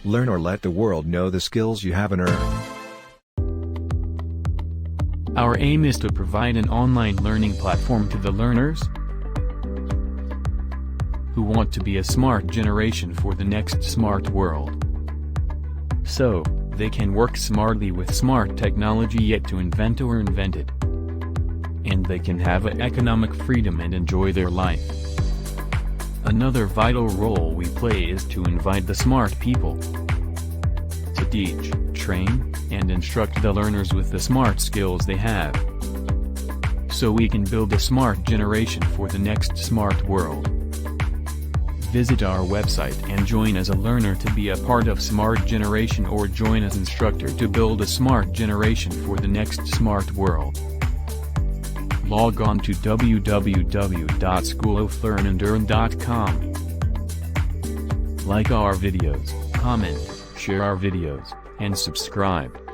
Learn or let the world know the skills you have and earn. Our aim is to provide an online learning platform to the learners who want to be a smart generation for the next smart world. So, they can work smartly with smart technology yet to invent or invent it. And they can have economic freedom and enjoy their life. Another vital role we play is to invite the smart people to teach, train, and instruct the learners with the smart skills they have, so we can build a smart generation for the next smart world. Visit our website and join as a learner to be a part of Smart Generation, or join as instructor to build a smart generation for the next smart world. Log on to www.schooloflearnandearn.com. Like our videos, comment, share our videos, and subscribe.